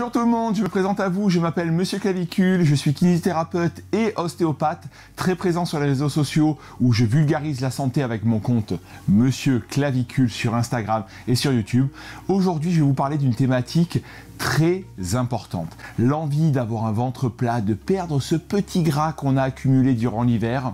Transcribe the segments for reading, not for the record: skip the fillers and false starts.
Bonjour tout le monde, je me présente à vous, je m'appelle Monsieur Clavicule, je suis kinésithérapeute et ostéopathe, très présent sur les réseaux sociaux où je vulgarise la santé avec mon compte Monsieur Clavicule sur Instagram et sur YouTube. Aujourd'hui, je vais vous parler d'une thématique très importante. L'envie d'avoir un ventre plat, de perdre ce petit gras qu'on a accumulé durant l'hiver,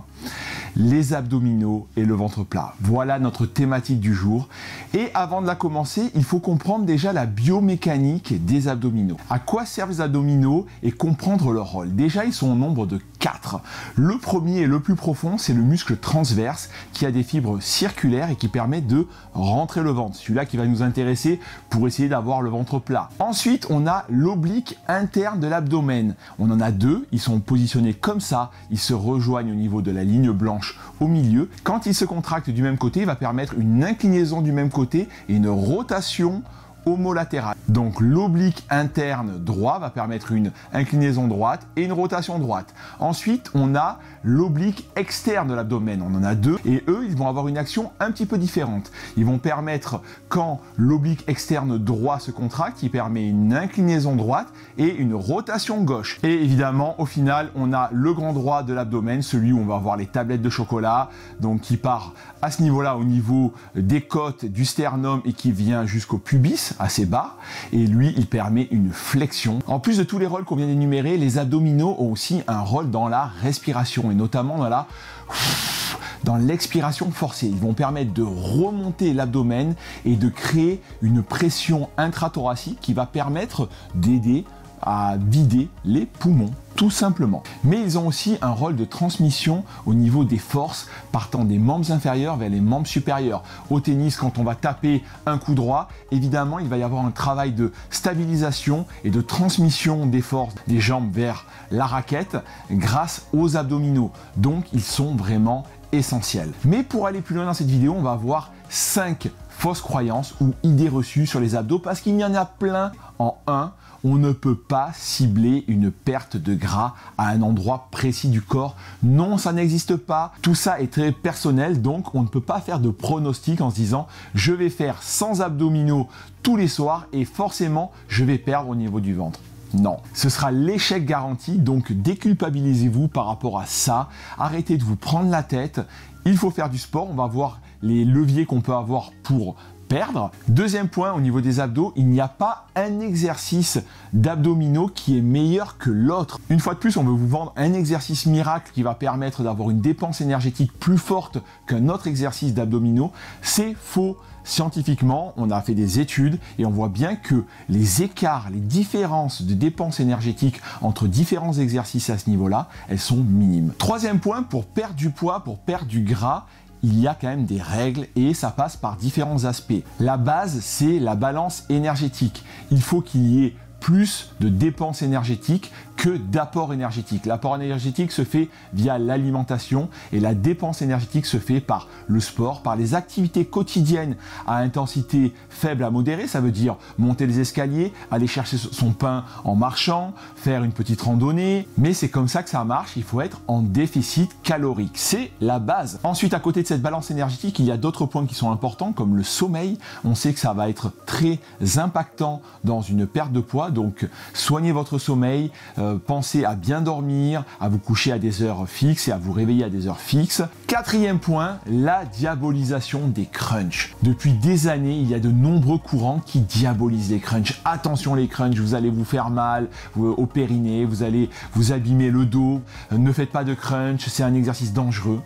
les abdominaux et le ventre plat. Voilà notre thématique du jour. Et avant de la commencer, il faut comprendre déjà la biomécanique des abdominaux. À quoi servent les abdominaux et comprendre leur rôle. Déjà, ils sont au nombre de 4. Le premier et le plus profond, c'est le muscle transverse qui a des fibres circulaires et qui permet de rentrer le ventre. Celui-là qui va nous intéresser pour essayer d'avoir le ventre plat. Ensuite, on a l'oblique interne de l'abdomen. On en a 2, ils sont positionnés comme ça, ils se rejoignent au niveau de la ligne blanche au milieu. Quand ils se contractent du même côté, il va permettre une inclinaison du même côté et une rotation homolatérale. Donc l'oblique interne droit va permettre une inclinaison droite et une rotation droite. Ensuite, on a l'oblique externe de l'abdomen. On en a 2 et eux, ils vont avoir une action un petit peu différente. Ils vont permettre, quand l'oblique externe droit se contracte, il permet une inclinaison droite et une rotation gauche. Et évidemment, au final, on a le grand droit de l'abdomen, celui où on va avoir les tablettes de chocolat, donc qui part à ce niveau-là, au niveau des côtes, du sternum et qui vient jusqu'au pubis, assez bas, et lui il permet une flexion. En plus de tous les rôles qu'on vient d'énumérer, les abdominaux ont aussi un rôle dans la respiration et notamment dans l'expiration forcée. Ils vont permettre de remonter l'abdomen et de créer une pression intrathoracique qui va permettre d'aider à vider les poumons, tout simplement. Mais ils ont aussi un rôle de transmission au niveau des forces partant des membres inférieurs vers les membres supérieurs. Au tennis, quand on va taper un coup droit, évidemment, il va y avoir un travail de stabilisation et de transmission des forces des jambes vers la raquette grâce aux abdominaux. Donc, ils sont vraiment essentiels. Mais pour aller plus loin dans cette vidéo, on va voir 5 fausses croyances ou idées reçues sur les abdos parce qu'il y en a plein. En 1, on ne peut pas cibler une perte de gras à un endroit précis du corps. Non, ça n'existe pas. Tout ça est très personnel, donc on ne peut pas faire de pronostic en se disant je vais faire 100 abdominaux tous les soirs et forcément je vais perdre au niveau du ventre. Non, ce sera l'échec garanti, donc déculpabilisez-vous par rapport à ça. Arrêtez de vous prendre la tête. Il faut faire du sport, on va voir les leviers qu'on peut avoir pour perdre. Deuxième point, au niveau des abdos, il n'y a pas un exercice d'abdominaux qui est meilleur que l'autre. Une fois de plus, on veut vous vendre un exercice miracle qui va permettre d'avoir une dépense énergétique plus forte qu'un autre exercice d'abdominaux. C'est faux. Scientifiquement, on a fait des études et on voit bien que les écarts, les différences de dépenses énergétiques entre différents exercices à ce niveau-là, elles sont minimes. Troisième point, pour perdre du poids, pour perdre du gras, il y a quand même des règles et ça passe par différents aspects. La base, c'est la balance énergétique. Il faut qu'il y ait plus de dépenses énergétiques que d'apport énergétique. L'apport énergétique se fait via l'alimentation et la dépense énergétique se fait par le sport, par les activités quotidiennes à intensité faible à modérée. Ça veut dire monter les escaliers, aller chercher son pain en marchant, faire une petite randonnée. Mais c'est comme ça que ça marche. Il faut être en déficit calorique. C'est la base. Ensuite, à côté de cette balance énergétique, il y a d'autres points qui sont importants comme le sommeil. On sait que ça va être très impactant dans une perte de poids. Donc, soignez votre sommeil. Pensez à bien dormir, à vous coucher à des heures fixes et à vous réveiller à des heures fixes. Quatrième point, la diabolisation des crunchs. Depuis des années, il y a de nombreux courants qui diabolisent les crunchs. Attention les crunchs, vous allez vous faire mal au périnée, vous allez vous abîmer le dos. Ne faites pas de crunch, c'est un exercice dangereux.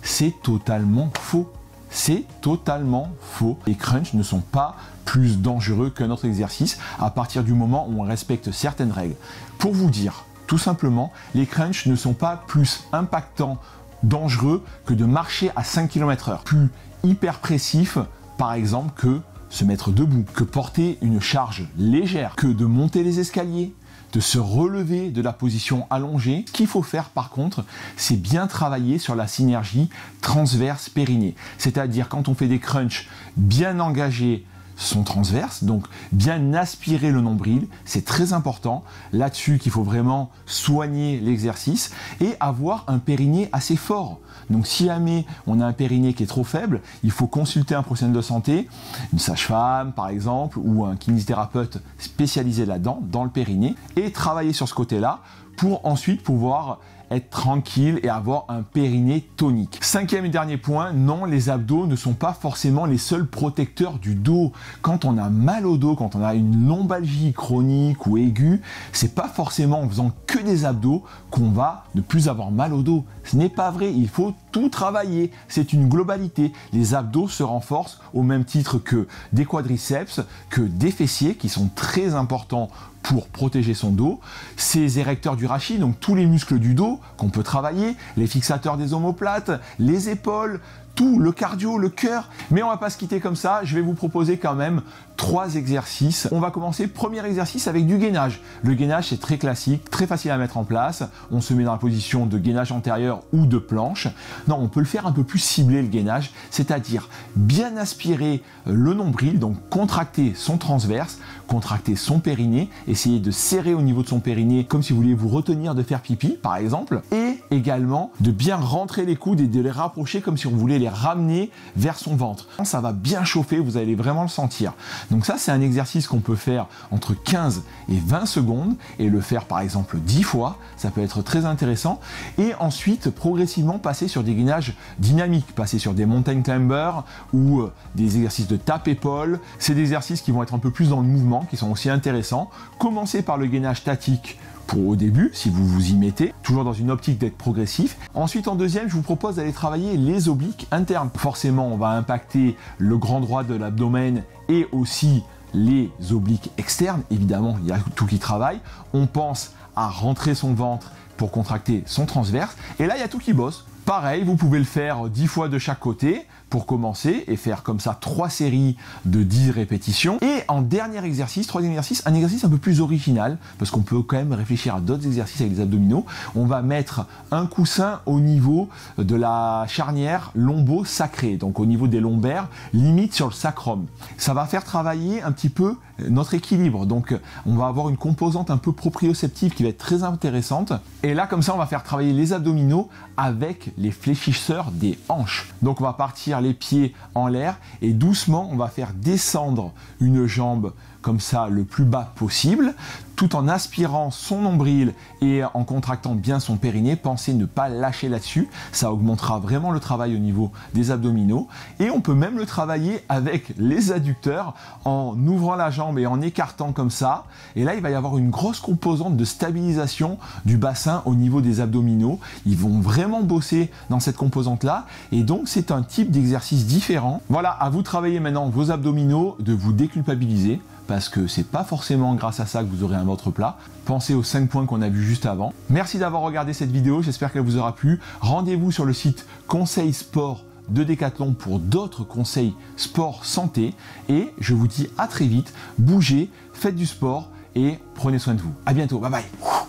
C'est totalement faux. C'est totalement faux. Les crunchs ne sont pas plus dangereux qu'un autre exercice à partir du moment où on respecte certaines règles. Pour vous dire, tout simplement, les crunchs ne sont pas plus impactants, dangereux que de marcher à 5 km/h. Plus hyperpressif, par exemple, que se mettre debout, que porter une charge légère, que de monter les escaliers, de se relever de la position allongée. Ce qu'il faut faire par contre, c'est bien travailler sur la synergie transverse périnée. C'est-à-dire quand on fait des crunchs bien engagés son transverse, donc bien aspirer le nombril, c'est très important. Là-dessus qu'il faut vraiment soigner l'exercice et avoir un périnée assez fort. Donc si jamais on a un périnée qui est trop faible, il faut consulter un professionnel de santé, une sage-femme par exemple, ou un kinésithérapeute spécialisé là-dedans, dans le périnée, et travailler sur ce côté-là pour ensuite pouvoir être tranquille et avoir un périnée tonique. Cinquième et dernier point, non, les abdos ne sont pas forcément les seuls protecteurs du dos. Quand on a mal au dos, quand on a une lombalgie chronique ou aiguë, c'est pas forcément en faisant que des abdos qu'on va ne plus avoir mal au dos. Ce n'est pas vrai, il faut tout travailler. C'est une globalité. Les abdos se renforcent au même titre que des quadriceps, que des fessiers qui sont très importants pour protéger son dos, ces érecteurs du rachis, donc tous les muscles du dos qu'on peut travailler, les fixateurs des omoplates, les épaules, tout, le cardio, le cœur. Mais on va pas se quitter comme ça, je vais vous proposer quand même 3 exercices. On va commencer, premier exercice avec du gainage. Le gainage, c'est très classique, très facile à mettre en place. On se met dans la position de gainage antérieur ou de planche. Non, on peut le faire un peu plus ciblé, le gainage, c'est-à-dire bien aspirer le nombril, donc contracter son transverse, contracter son périnée, essayer de serrer au niveau de son périnée, comme si vous vouliez vous retenir de faire pipi, par exemple, et également de bien rentrer les coudes et de les rapprocher comme si on voulait les ramener vers son ventre. Ça va bien chauffer, vous allez vraiment le sentir. Donc ça, c'est un exercice qu'on peut faire entre 15 et 20 secondes et le faire par exemple 10 fois, ça peut être très intéressant. Et ensuite, progressivement passer sur des gainages dynamiques, passer sur des mountain climbers ou des exercices de tape-épaule. C'est des exercices qui vont être un peu plus dans le mouvement, qui sont aussi intéressants. Commencez par le gainage statique au début, si vous vous y mettez, toujours dans une optique d'être progressif. Ensuite, en deuxième, je vous propose d'aller travailler les obliques internes. Forcément, on va impacter le grand droit de l'abdomen et aussi les obliques externes. Évidemment, il y a tout qui travaille. On pense à rentrer son ventre pour contracter son transverse. Et là, il y a tout qui bosse. Pareil, vous pouvez le faire 10 fois de chaque côté pour commencer et faire comme ça 3 séries de 10 répétitions. Et en dernier exercice, troisième exercice, un exercice un peu plus original parce qu'on peut quand même réfléchir à d'autres exercices avec les abdominaux. On va mettre un coussin au niveau de la charnière lombo-sacrée, donc au niveau des lombaires, limite sur le sacrum. Ça va faire travailler un petit peu notre équilibre. Donc on va avoir une composante un peu proprioceptive qui va être très intéressante. Et là, comme ça, on va faire travailler les abdominaux avec les fléchisseurs des hanches. Donc on va partir les pieds en l'air et doucement on va faire descendre une jambe comme ça le plus bas possible, tout en aspirant son nombril et en contractant bien son périnée. Pensez ne pas lâcher là-dessus, ça augmentera vraiment le travail au niveau des abdominaux. Et on peut même le travailler avec les adducteurs en ouvrant la jambe et en écartant comme ça. Et là, il va y avoir une grosse composante de stabilisation du bassin au niveau des abdominaux. Ils vont vraiment bosser dans cette composante-là. Et donc, c'est un type d'exercice différent. Voilà, à vous de travailler maintenant vos abdominaux, de vous déculpabiliser, parce que c'est pas forcément grâce à ça que vous aurez un ventre plat. Pensez aux 5 points qu'on a vus juste avant. Merci d'avoir regardé cette vidéo, j'espère qu'elle vous aura plu. Rendez-vous sur le site Conseil Sport de Decathlon pour d'autres conseils sport santé. Et je vous dis à très vite, bougez, faites du sport et prenez soin de vous. À bientôt, bye bye.